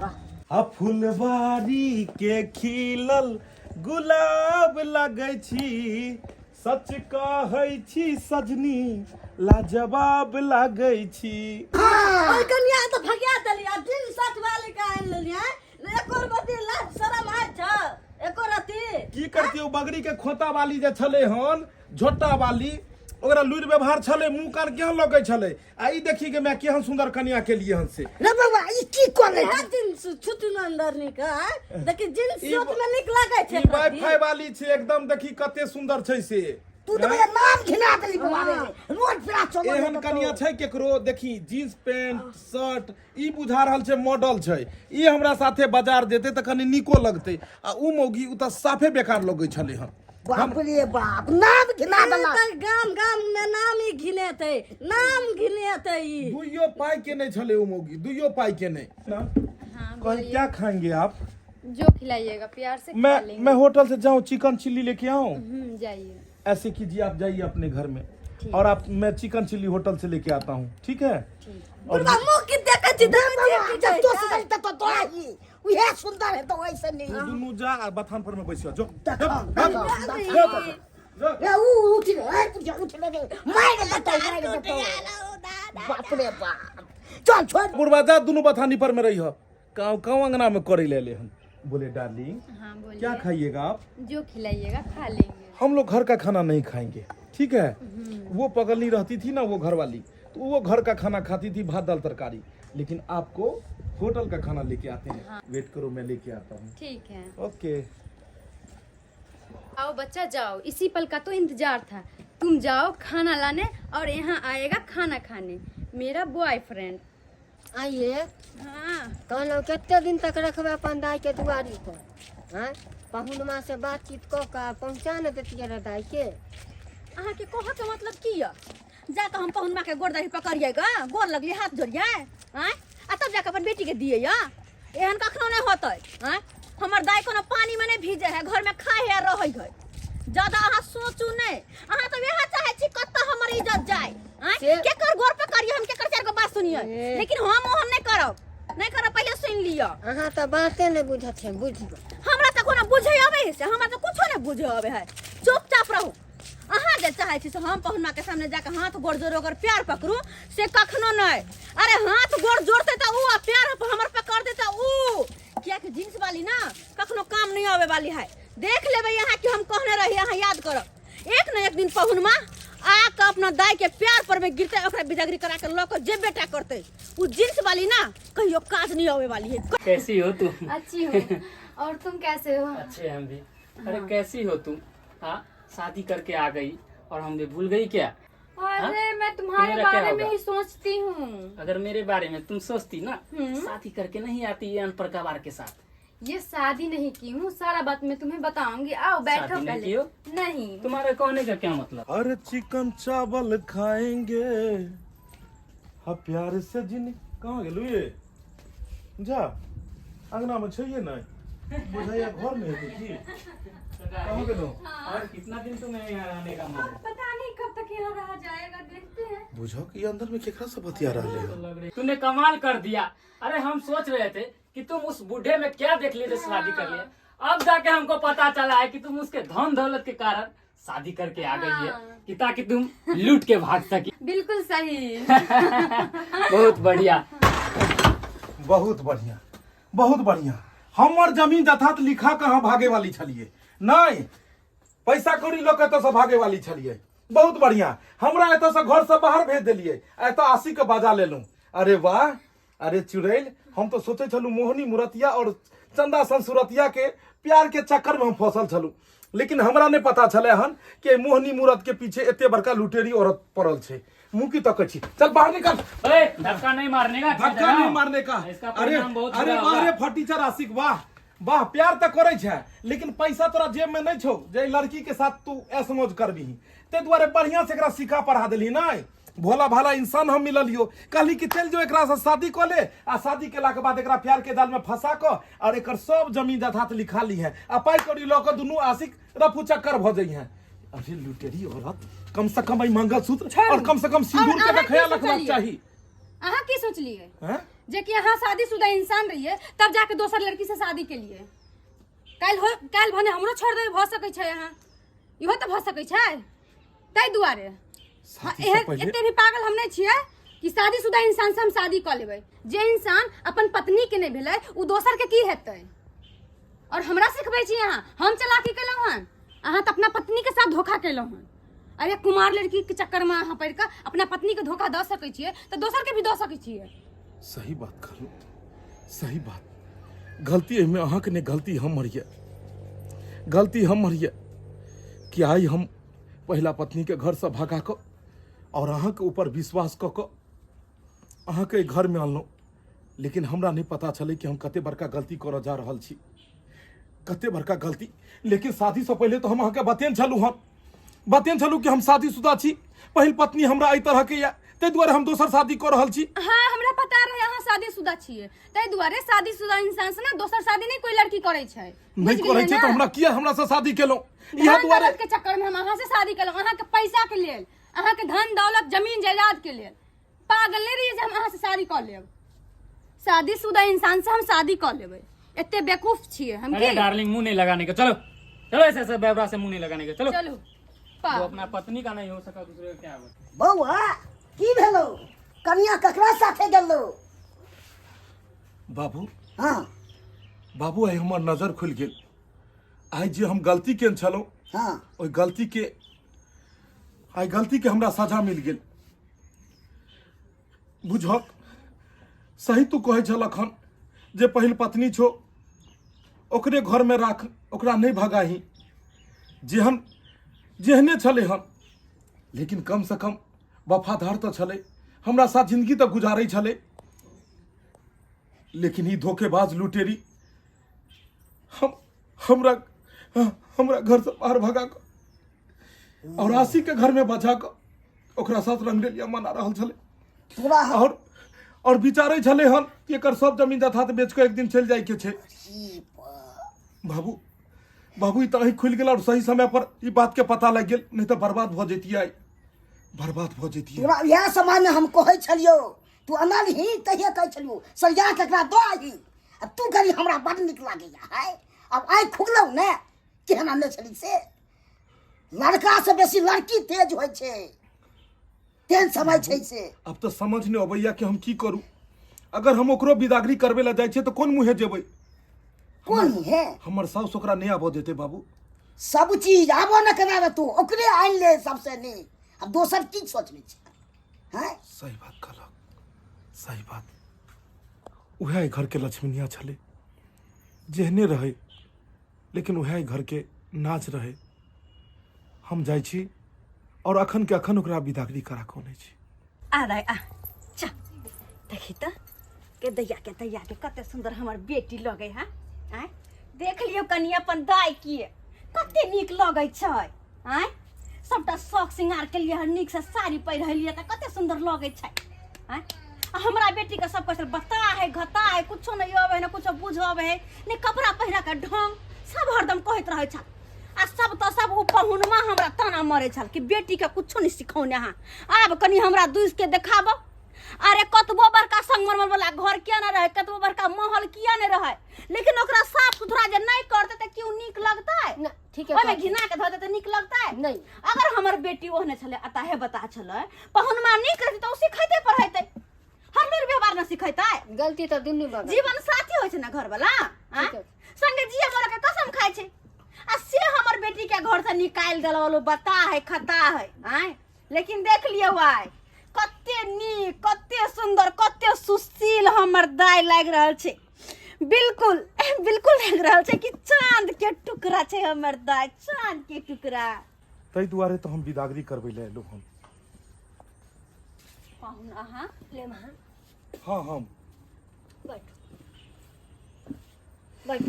आ फुलबारी के खिलल गुलाब लगै छी, सच कहै छी सजनी लाजवाब लगै छी। ओइ कन्या तो भगिया देली आ दिन साथ वाले का आइन लेलिए। एको रति लाज शरम आइ छ एको रति। की करतियौ बगड़ी के खोता वाली जे छले हन झोटा वाली, ओकरा लुरि व्यवहार छले, मुंह कान केहन लगे छले। आ ई देखी के मैं केहन सुंदर कन्या के लिए हन से। रे बाबा ई की कोले? हर दिन छुट्टी अंदर निका देखि जिन सूट में निक लागे छै। ई वाईफाई वाली छै एकदम, देखी कते सुंदर छै से। तू तो मेरा नाम घिना देली बाबा रे। रोड पे चलो एहन कन्या छै केकरो देखी जींस पैंट शर्ट ई बुझा रहल छै मॉडल छै। ई हमरा साथे बाजार जेते त कनी निको लगते, आ उ मौगी उ त साफे बेकार लगै छले हन। बाप रे बाप, नाम घिना देला। गाम गाम में नाम ही घिनेते, नाम घिनेते ई। दुइयो पाई के नहीं छले उ मौगी, दुइयो पाई के नहीं ना। कहीं क्या खाएंगे आप? जो खिलाइएगा प्यार से खिला लेंगे। मैं होटल से जाऊं चिकन चिल्ली लेके आऊं? जाइए। ऐसे कीजिए आप जाइए अपने घर में और आप मैं चिकन चिल्ली होटल से लेके आता हूँ, ठीक है? और बुढ़वा मुंह की देखै छी जब तो सही तो तोरा ही उहे सुंदर है तो वैसे नहीं दुनू जा आ बथान पर में बैसियो जो ए ऊ उठ ले उठ ले मार देता बाप रे बाप चल छोड़ बुढ़वा जा दुनू बथानी पर में रही हो। गाँव अंगना में करी ले हम। बोले डार्लिंग, हाँ बोलिए। क्या खाइएगा आप? जो खिलाइएगा खा लेंगे। हम लोग घर का खाना नहीं खाएंगे, ठीक है? वो पगलनी रहती थी ना वो घर वाली, तो वो घर का खाना खाती थी, भात दाल तरकारी, लेकिन आपको होटल का खाना लेके आते हैं। हाँ। वेट करो, मैं लेके आता हूँ। ठीक है। ओके। आओ बच्चा जाओ, इसी पल का तो इंतजार था। तुम जाओ खाना लाने और यहाँ आएगा खाना खाने मेरा बॉयफ्रेंड। आइए। हाँ कहलौं कते दिन तक रखबे अपन दाई के दुआरी पर? हैं? पहुनमा से बातचीत कऽ के पहुँचा न देतियै रे दाई के। अहाँ के कह के मतलब की है? जाके हम पहुनमा के गोर दही पकड़िएगा, गोर लगली हाथ जोड़िए, हैं? आ तब जाके अपन बेटी के दिए या? एहन कखनो नहीं होतै, हैं? हमर दाई कोनो पानी में नहीं भीजे है, घर में खाए है रहै है। ज्यादा अहाँ सोचू नहीं, अहाँ तो यह चाहे छी कत्ता हमर इज्जत जाए, हैं? केकर गोर पे करिए, हम केकर चार को बात सुनिए, लेकिन हम नहीं करब, नहीं करब, पहले सुन लियो। अहाँ तो बाते नहीं बुझत है, बुझियो। हमरा तो कोनो बुझे आवे से, हमरा तो कुछो नहीं बुझे आवे है। चुपचाप रहू। अहाँ जे चाहे छी से हम पहुनमा के सामने जाके हाथ गोड़ जोड़ ओकर प्यार पकड़ू, से कखनो नहीं। अरे हाथ गोड़ जोड़ते तो ऊ, प्यार हमर पकड़ देता ऊ। क्या कि जींस वाली ना कखनो काम नहीं आवे वाली है। देख लेबे यहाँ कि हम कहने रही, यहाँ याद करब। एक न एक दिन पहुनमा आके अपना दाई के प्यार पर में गिरते, ओकरा बिदागरी करा के लोग जे बेटा करते, ऊ जींस वाली ना कहियो काज नहीं आवे वाली है। कैसी हो तुम? अच्छी हो। और तुम कैसे हो? अच्छे हम भी। अरे कैसी हो तुम? हाँ, शादी करके आ गई और हमने भूल गई क्या? अरे मैं तुम्हारे मेरा क्या बारे में होगा? ही सोचती हूँ। अगर मेरे बारे में तुम सोचती ना, शादी करके नहीं आती ये अनपढ़ गवार के साथ। ये शादी नहीं की हूँ, सारा बात मैं तुम्हें बताऊंगी। आओ बैठो शादी नहीं पहले। की हो? नहीं। तुम्हारे कहने का क्या मतलब? अरे चिकन चावल खाएंगे, हाँ प्यार से जिन कहाँ गेलू ये? जा अंगना में चाहिए ना, बुझाइया घर में है की? कहाँ गेलू? और कितना दिन तुम्हें यहाँ रहने का मन है? पता नहीं कब तक यहाँ रहा जाएगा, देखते हैं। बुझो कि अंदर में केकरा से बतिया रहे हो? लग रही तूने कमाल कर दिया। अरे हम सोच रहे थे कि तुम उस बूढ़े में क्या देख लिए थे शादी कर लिया, अब जाके हमको पता चला है कि तुम उसके धन दौलत के कारण शादी करके आ गई है कि ताकि तुम लूट के भाग सकी। बिल्कुल सही। बहुत बढ़िया, बहुत बढ़िया, बहुत बढ़िया। हमर जमीन जथात लिखा कहाँ भागे वाली छलिए, नहीं पैसा कौड़ी लोग एतऽ से भागे वाली छलिए। बहुत बढ़िया, हमरा एतऽ से घर से बाहर भेज दिलिए, एतऽ आशी के बाजा लेलू। अरे वाह, अरे चुड़ैल, हम तो सोचे छलू मोहनी मुरतिया और चंदा सन सूरतिया के प्यार के चक्कर में हम फसल छलू, लेकिन हमरा नहीं पता चले हन कि मोहनी मूरत के पीछे एते बड़का लुटेरी औरत पड़ल छे। मुंह की तक छी, चल बाहर निकल। धक्का नहीं मारने का, धक्का नहीं मारने का। इसका अरे परिणाम बहुत अरे बुरा वाह होगा। रे फटीचर आशिक, वाह वाह, प्यार तो करे छे, लेकिन पैसा तोरा जेब में नहीं छौ जे लड़की के साथ तू ऐश मौज करबी। ते द्वारे बढ़िया से एकरा सिखा पढ़ा देली नहीं। भोला भाला इंसान हम मिललियो, कहली कि चल जो एकरा से शादी कर ले, आ शादी केला के बाद एकरा प्यार के जाल में फंसा को और एकर सब जमीन जथात लिखा ली है, आ पाई कौड़ी ल के दुनू आशिक रफू चक्कर भ जई हैं। अरे लुटेरी औरत, कम से कम मंगलसूत्र और कम से कम सिंदूर के ख्याल रखना चाहिए। अहाँ की सोच लिए हैं? जे कि अहाँ शादीशुदा इंसान रहिए, तब जाके दोसर लड़की से शादी के लिए काल भने हमरो छोड़ दे भ सकै छै। अहाँ इहो तो भ सकै छै, तै दुआरे एते भी पागल हम नहीं छियै कि शादीशुदा इंसान से हम शादी कर लेबै। जे इंसान अपन पत्नी के नहीं भेलै, उ दोसर के की हेतै? और हमरा सिखबै छी अहाँ? हम चालाकी केलहुँ हन, अहाँ तो अपना पत्नी के साथ धोखा केलहुँ हन। अरे कुमार लड़की के चक्कर में अहाँ पड़ के अपना पत्नी के धोखा दे सकै छियै, तो दोसर के भी दे सकै छियै। सही बात करू, सही बात। गलती में अहाँ के ने गलती हमर ये, गलती हमर ये कि आई हम पहला पत्नी के घर से भगा कर और अहाँ के ऊपर विश्वास क के अहाँ के घर में अनलहुँ, लेकिन हमरा नहीं पता चले कि हम कते बड़का गलती कर जा रहल छी, कते बड़का गलती। लेकिन शादी से पहले तो हम अहाँ के बतेन छलू कि हम शादीशुदा छी, पहिल पत्नी हमरा एहि तरह के या, तै दुआरे हम दोसर शादी कर रहल छी। हाँ, हमरा पता रहे अहाँ शादीशुदा छियै, तै दुआरे शादीशुदा इंसान से ना दोसर शादी नहीं कोई लड़की करे छै। नहीं करे छै तो हमरा किया हमरा से शादी केलहुँ? इहा दुआरे के चक्कर में हम अहाँ से शादी केलहुँ, अहाँ के पैसा के लेल। अहाँ के धन दौलत जमीन जायदाद के लिए पागल नहीं रहिए जे हम अहाँ से शादी कर लेब। शादीशुदा इंसान से हम शादी कर लेबै, इतने बेवकूफ छिए हम अरे की? डार्लिंग मुंह नहीं लगाने के, चलो चलो ऐसे ऐसे बेवरा से मुंह नहीं लगाने के, चलो चलो वो अपना पत्नी का नहीं हो सका दूसरे का क्या होगा। बौआ की भेलो? कन्या ककरा साथे गेलो? बाबू हाँ बाबू आइ हमर नजर खुल गेल। आइ जे हम गलती केने छलहुँ हाँ ओहि गलती के हमरा सजा मिल गेल। बुझक सही तू कहै छलक हन जे पहिल पत्नी छो ओकरे घर में राख, ओकरा नहीं भगाही। जेहने छले हन लेकिन कम से कम वफादार तो छले, हमरा साथ जिंदगी तो गुजारे छले। लेकिन ही धोखेबाज लुटेरी हमरा घर से बाहर भगा कर और आशी के घर में बचा कर ओकरा साथ रंगरेलिया मना रहल छले। पूरा और विचारे छले हन कि एकर सब जमीन जथात बेच के एक दिन चल जाए के छे। बाबू ई तरह खुल गेल और सही समय पर ई बात के पता लग गेल, नहीं तो बर्बाद भ जेतियै। बर्बाद भ जेतियै। पूरा यह समय में हम कहै छलियो तू अनल ही तहिया कहै छलियो सरिया ककरा दो आही। आ तू करी हमरा बड़ निक लागैया है। अब आइ खुगलौ ने केहन आनले छली से। लड़का से बेसी लड़की तेज होइ छै, तेहन समय छै से। अब तो समझ नहीं अबैया कि हम की करूं। अगर हम ओकरो बिदागरी करबे ला जाय छे तो कोन मुहे जेबै? कोन है हमर साउस ओकरा नहीं आबो देते बाबू। सब चीज आबो न करावे तू ओकरे आइन ले सबसे नीक। अब दोसर की सोचबे छै हैं? सही बात कहलक, सही बात। उहे घर के लक्ष्मीनिया छले, जेहने रहे लेकिन उहे घर के नाच रहे। हम जाइ छी और अखन के अखन ओकरा बिदागरी करा कोने छी। आ रहा आ चा देखी तो के दैया के कते सुंदर हमर बेटी लगे है। आय देख लियो कनी अपन दाई किए कते नीक लगे छै। आय सबटा शौक श्रृंगार के लिए नीक से साड़ी पहिर लिया त कते सुंदर लगे छै। आय हमरा बेटी के सब कुछ बता है घता है, कुछो नहीं आवे ना कुछो बुझावे है, ने कपड़ा पहिरा के ढंग सब हरदम कहत रहे छ। आ सब तो सब उ पहुनमा हमरा ताना मारे छल कि बेटी के कुछो नहीं सिखौने हां। आब कनी हमरा दुस के देखाबो। अरे कतबो बड़का संगमरमर वाला घर किया ना रहे, कतबो बड़का महल किया नहीं रहे, लेकिन ओकरा साफ सुथरा जे नहीं करते त क्यों नीक लगता है? ना ठीक है ओमे घिना के धोते त नीक लगता है? नहीं। अगर हमर बेटी ओहने छले अताहे बता छले पहुनमा नहीं करती तो सिखाइते पढ़ाइते। हमर व्यवहार न सिखाइता है। गलती तो दुनू बगल जीवन साथी होय छै ना घर वाला, हां ठीक है। संगे जिया मोरा के कसम खाय छै। आ से हमर बेटी के घर से निकाल देलवलो बता है खता है। आय लेकिन देख लियो आय कते नीक कते सुंदर कते सुशील हमर दाई लाग रहल छै। बिल्कुल बिल्कुल लाग रहल छै कि चांद के टुकड़ा छै हमर दाई, चांद के टुकड़ा। तै दुआरे तो हम बिदागरी करबै ले एलौ हम। पाहुन अहाँ ले महान हाँ हम बैठ बैठ।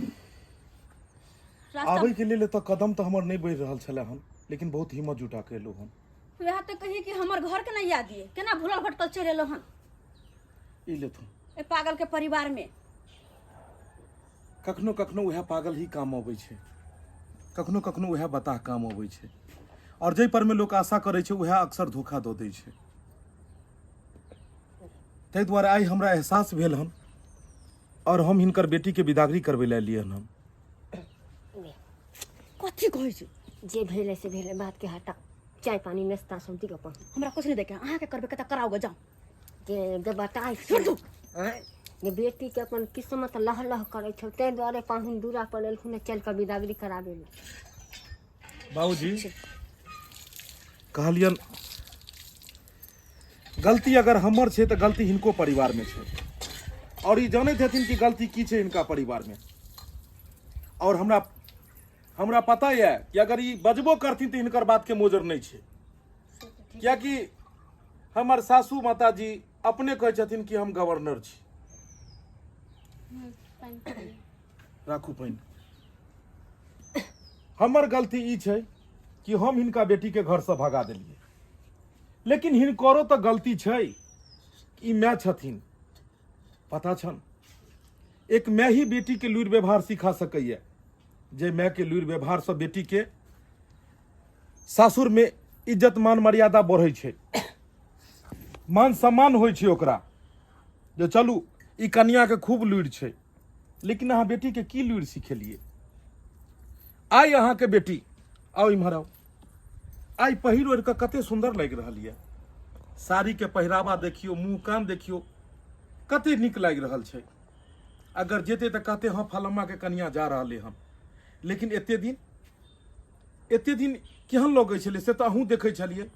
रास्ता आबै के लेल तो कदम तो हमर नहीं बढ़ रहल छले हन, लेकिन बहुत हिम्मत जुटा के एलौ हम। वह तो कही कि हमर घर के ना याद दिए केना भूलल भटकल चढ़ एलो हन ई ले तू ए पागल के परिवार में। कखनो कखनो उहे पागल ही काम अबै छै, कखनो कखनो उहे बताह काम अबै छै, और जै पर में लोग आशा करे छै उहे अक्सर धोखा दऽ दै छै। ताहि दुआरे आइ हमरा एहसास भेल हन और हम हिनकर बेटी के बिदागरी करबै ले एलियै हन। कथी कहै छै? जे भेले से भेले बात के हटा। चाय पानी नाश्ता सब दियो अपन। हमरा कुछ नहीं देखे अहाँ के करबे कत कराओगे जाओ। जे बताई छोड़ दो। जे बेटी के अपन किस्मत लह लह करे छै ते द्वारे पाहुन दूरा पर एलखुन चल के बिदागरी कराबे ले। बाबूजी कहलियन गलती अगर हमर छै तो गलती हिनको परिवार में छै, और ई जानैत हथिन कि गलती की छै हिनका परिवार में। और हमरा पता है कि अगर ई बजबो करथिन तो हिनकर बात के मोजर नहीं छै, कियाकि हमर सासू माता जी अपने कहै छथिन कि हम गवर्नर छी। राखू पाइन। हमर गलती ई छै कि हम हिनका बेटी के घर से भगा देलिए, लेकिन हिनकरो तो गलती छै कि ई माय छथिन। पता छन एक माय ही बेटी के लुरि व्यवहार सिखा सकैया, जे माय के लुरि व्यवहार से बेटी के सासुर में इज्जत मान मर्यादा बढ़ै छै, मान सम्मान होइ छै ओकरा जे चलू ई कन्या के खूब लुरि छै। लेकिन अहाँ बेटी के की लुरि सिखेलिए? आइ अहाँ के बेटी आओ इम्हर आओ, आइ पहिर ओढ़ के कते सुंदर लागि रहल ये, साड़ी के पहिरावा देखियो, मुंह कान देखियो, कते नीक लागि रहल छै। अगर जेते तऽ कहते हाँ फलम्मा के कन्या जा रहले हन। लेकिन एते दिन केहन लगै छलै से तऽ अहूँ देखै छलिए।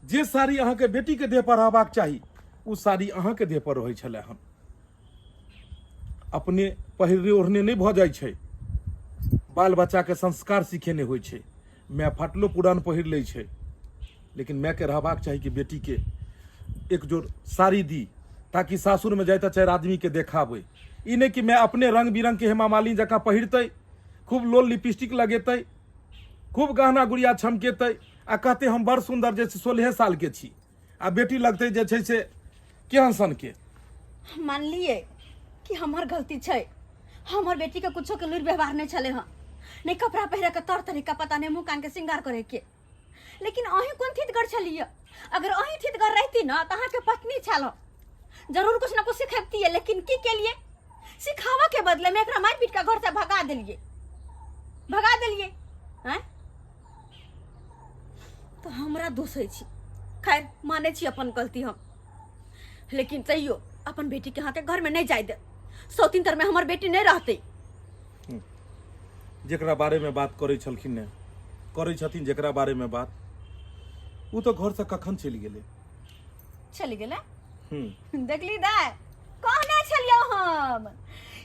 जे साड़ी अहाँ के बेटी के देह पर रहबाक चाही ओ साड़ी अहाँ के देह पर रहै छलै हन। अपने पहिरने ओढ़ने नहीं भऽ जाइ छै, बाल बच्चा के संस्कार सिखेने होइ छै। माय फाटलो पुरान पहिर लै छै, लेकिन माय के रहबाक चाही कि बेटी के एक जोड़ साड़ी दी ताकि सासुर में जाए तो 4 आदमी के देखाबे। ई नहीं कि मैं अपने रंग बिरंग के हेमा मालिनी जकाँ पहिरतै, खूब लोल लिपस्टिक लगेतै, खूब गहना गुड़िया छमकेतै आ कहते हम बड़ सुंदर जैसे 16 साल के छी, आ बेटी लगतै जे छै से केहन सन के। मान लिए कि हमार गलती छै, हमार बेटी के कुछो के लुरि व्यवहार नहीं चले हाँ, नहीं कपड़ा पहरे के तौर तरीका पता नहीं, मुंह कान के श्रृंगार करे के। लेकिन अही कौन थितगर छलिए? अगर अही थितगर रहती ना तो अहाँ के पत्नी छल जरूर कुछ ना कुछ सिखेती है। लेकिन की के लिए? सिखावा के बदले में एकरा मार पीट के घर से भगा दिलिए हैं? तो हमरा दोष है छी। खैर माने छी अपन गलती हम, लेकिन तैयो अपन बेटी के हाथे घर में नहीं जाए दे। सौतीन तर में हमार बेटी नहीं रहते। जेकरा बारे में बात करे छलखिन ने, करे छथिन जेकरा बारे में बात, वो तो घर से कखन चलि गेले। चली गेले? देखली दाय कहने छलियो हम,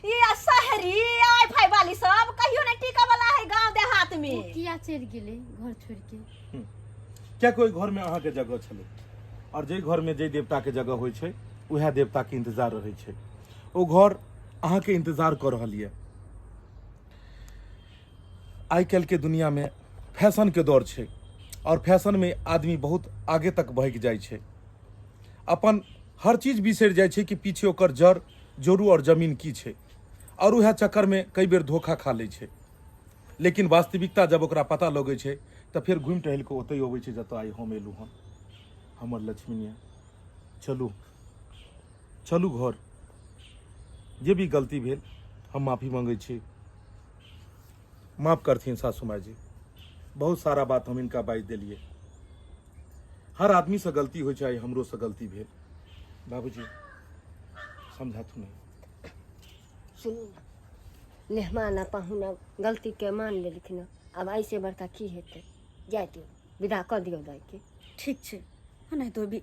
ये शहरी आई फाई वाली सब कहियो नहीं टिका वाला है गांव देहात में। किया चल गेले घर छोड़ के? क्या कोई घर में अहाँ के जगह छले, और जे घर में जे देवता के जगह होइ छै उहे देवता के इंतजार रहे छै। ओ घर अहाँ के इंतजार कर रहल ये। आइ काल्हि के दुनिया में फैशन के दौर छै, और फैशन में आदमी बहुत आगे तक भागि जाइ छै, अपन हर चीज बिसरि जाइ छै कि पीछे ओकर जड़ जोरू और जमीन की छै, और उहे चक्कर में कई बेर धोखा खा लै छै। लेकिन वास्तविकता जब ओकरा पता लगै छै तऽ फिर घुमि टहल के ओतै अबै छै जतऽ आइ हम एलू हन। हमर लक्ष्मीनिया चलू चलू घर, जे भी गलती भेल हम माफी मांगै छी, माफ करथिन सासू माँ जी। बहुत सारा बात हम इनका बाजि देलिए। हर आदमी से गलती होइ छै, हमरो से गलती भेल। बाबूजी समझाथु नहीं। सुनू ना, मेहमान पाहुन गलती के मान लेलखिन, अब ऐसे बड़का की हेतै? जाए दियौ, विदा कऽ दियौ दाइ के। ठीक छै, नहीं तो भी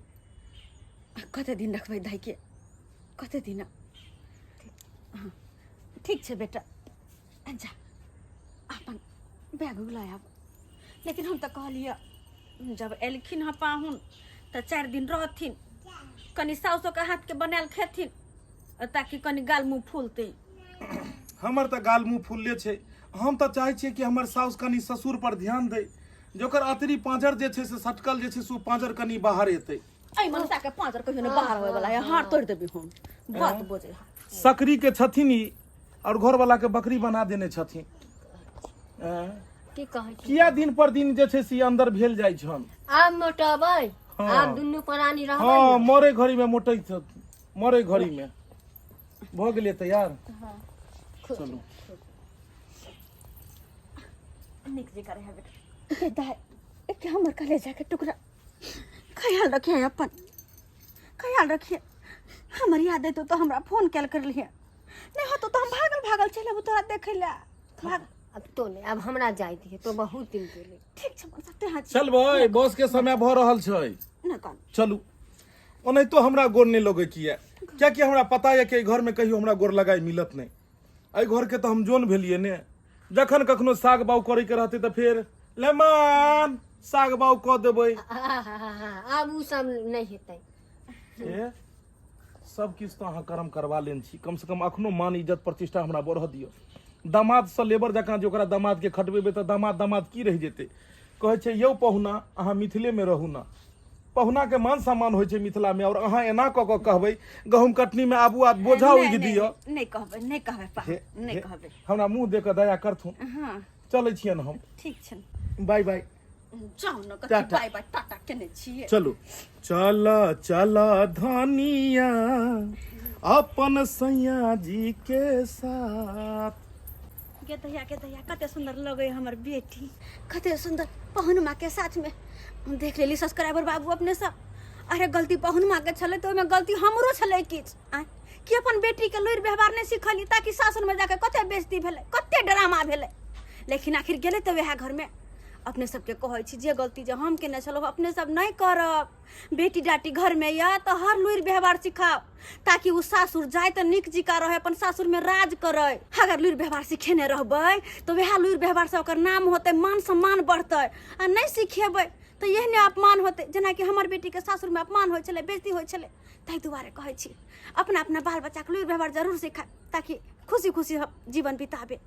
कते दिन रखबै दाई के? कते दिन? हाँ ठीक छै बेटा, जा अपन बैग लायब। लेकिन हम तो कहलिए जब एलखिन हाँ पाहुन तो 4 दिन रहथिन, कनी साउसो के हाथ के बनायल खेथिन ताकि कनी गाल मुंह फूलते। हमर तो गाल मुंह फूलले छै। हम तो चाहे छियै कि हमर साउस कनी ससुर पर ध्यान दे, जोकर अतरी पांजर जे छै से सटकल जे छै से पांजर कनी बाहर एतै। ऐ मनसा के पांजर कहियो ने बाहर होय वाला है, हाथ तोड़ देबी हम। बात बोझे सकरी के छथिन ई, और घर वाला के बकरी बना देने छथिन। की कहै छी? किया दिन पर दिन जे छै से अंदर भेल जाइ छन। आब मोटबै, हाँ। आब दुनू प्राणी रहबै। हाँ मरे घड़ी में मोटै छथिन, मरे घड़ी में भ गेलिए तैयार। चलू निक जे करे है बेटा। दाई के हमर कलेजा के टुकड़ा, ख्याल रखिए अपन, ख्याल रखिए। हमर याद है तो हमरा फोन कैल कर लिए, नहीं हो तो हम भागल चले तोरा देखे ला। भाग अब तो नहीं, अब हमरा जाय दिए तो बहुत दिन गेले। ठीक छै सकते हां। चल भाई, बस के समय भ रहल छै। न कान चलू। ओने तो हमरा गोर नहीं लगे किया, क्या कि हमरा पता है कि घर में कहियो हमरा गोर लगाई मिलत नहीं। आई घर के तो हम जोन भेलिए ने, जखन कखनो साग बाउ करे के रहते तो फिर लेमान साग बाउ क देबै। आब उ सब नहीं हेतै। ए सब किछ तो अहाँ कर्म करवा लेन छी, कम से कम अखनो मान इज्जत प्रतिष्ठा हमरा बढ़ दियो। दामाद से लेबर जकाँ जे ओकरा दामाद के खटबेबै तऽ दामाद की रहि जेतै। कहै छै यौ पहुना अहाँ मिथिले में रहू ना, पहुना के मान सम्मान होइ छै मिथिला में, और अहाँ एना क के कहबै गहूम कटनी में आबू आ बोझा उघि दियौ। नहीं कहबै पा, नहीं कहबै। हमरा मुंह देख के दया करथुन। हां चलै छियन हम। ठीक छै, बाय बाय। जाओ न कति टाटा। बाय बाय टाटा केने छिए चलो चला चला धनिया अपन सैया जी के साथ। के दैया कते सुंदर लगे हमर बेटी, कते सुंदर पहुनमा के साथ में। देख लेली सब्सक्राइबर बाबू अपने सब। अरे गलती पहुनमा के छले तो ओमे गलती हमरो छले किछ कि अपन बेटी के लुरि व्यवहार नहीं सिखली, ताकि सासुर में जाके कते बेइज्जती भेले, कते ड्रामा भेले। लेकिन आखिर गेले तो वह घर में। अपने सबके कहै छी जे गलती जे हम केने छलो अपने सब नहीं करब। बेटी डाटी घर में या तो हर लुरि व्यवहार सिखाओ, ताकि उ सासुर जाए तो निक जिका रहे, अपन सासुर में राज करे। अगर लुरि व्यवहार सिखेने रहबै तो वह लुरि व्यवहार से ओकर नाम होते, मान सम्मान बढ़ते। आ नहीं सिखेबै तो यहने अपमान होते, जना कि हमर बेटी के सासुर में अपमान होइ छले, बेइज्जती होइ छले। ताहि दुआरे कहै छी अपना अपना बाल बच्चा के लुरि व्यवहार जरूर सिखाए, ताकि खुशी खुशी जीवन बिताबे।